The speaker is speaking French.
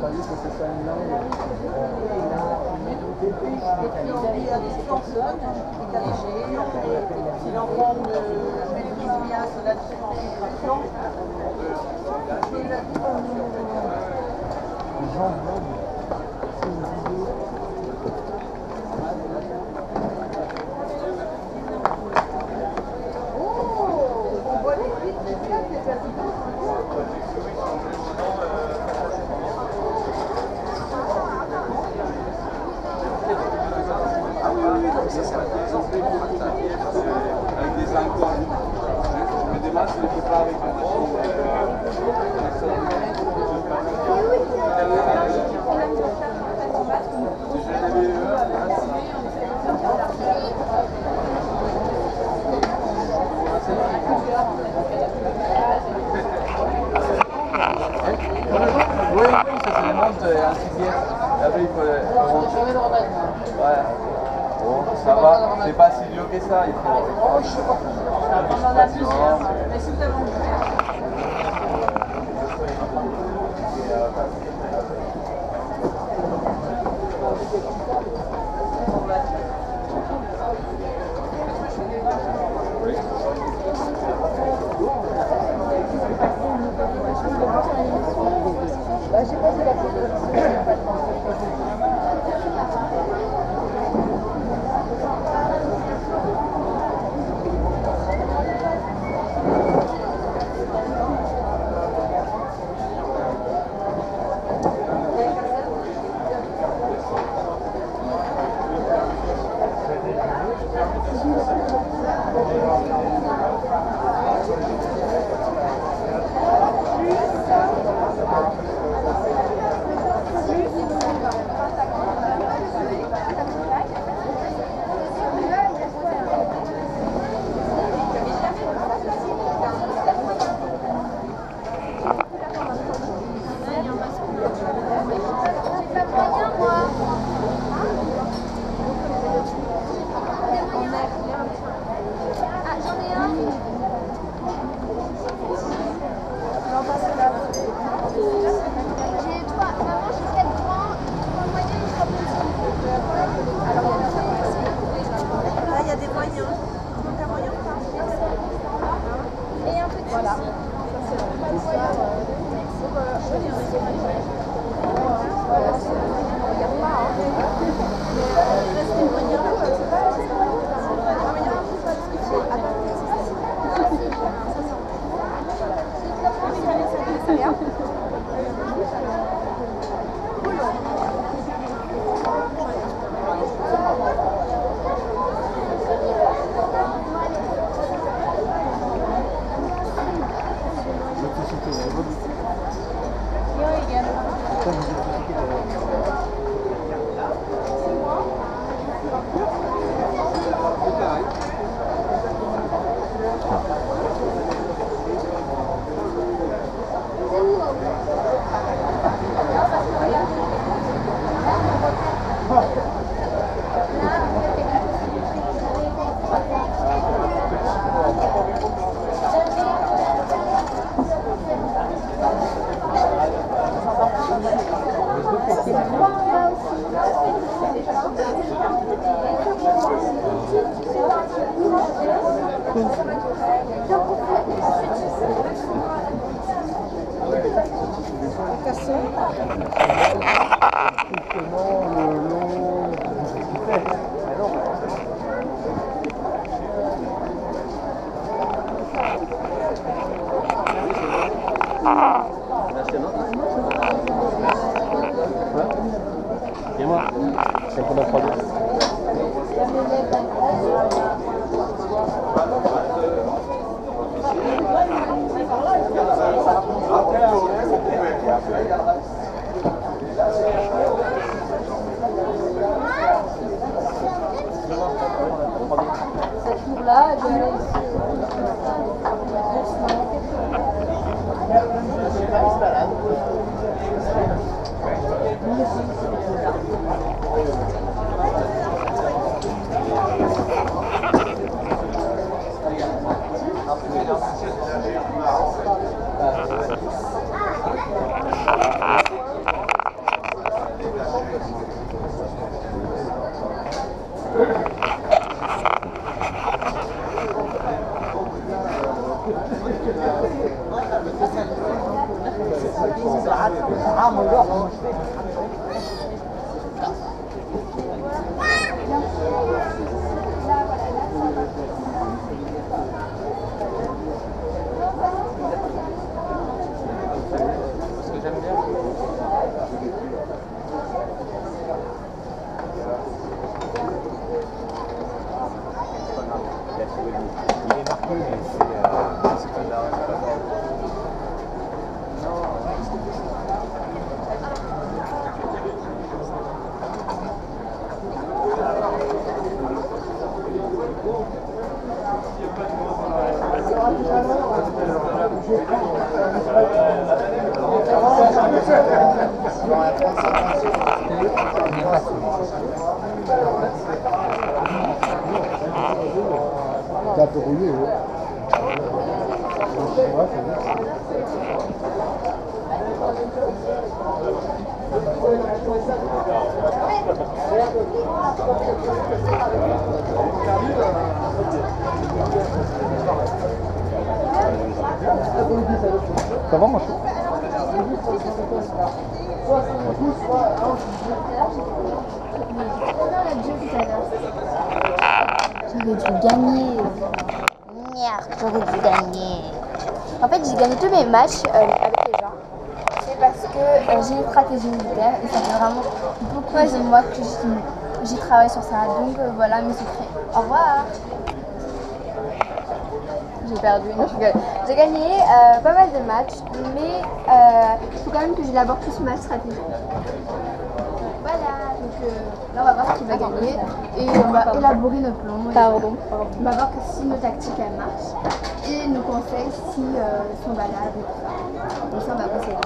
fallu que ce soit une langue. Il y a des personnes légers, si l'enfant maîtrise bien son concentration, on voit des films, c'est ça, c'est ça. Avec des inconnus. Je me demande si je ne fais pas avec un Oui, ça se démonte ainsi bien. Après, il faut le remonter. Ouais. Bon, ça va. C'est pas si dur que ça. Il faut. On en a plusieurs, mais c'est tellement bon. J'ai passé la Après, Ce que j'aime bien. Il est marqué, mais c'est pas là. T'es un peu rouillé, oui. Ça va, mon chou? J'aurais dû gagner. Merde, j'aurais dû gagner. En fait, j'ai gagné tous mes matchs avec les gens. C'est parce que j'ai une stratégie militaire et ça fait vraiment beaucoup de mois que j'y travaille sur ça. Donc voilà mes secrets. Au revoir. J'ai perdu, non je rigole. J'ai gagné pas mal de matchs, mais il faut quand même que j'élabore plus ma stratégie. Voilà, donc là on va voir qui va gagner et on va élaborer nos plans. On va voir que si nos tactiques elles marchent et nos conseils si sont valables et tout ça. Donc ça on va conseiller.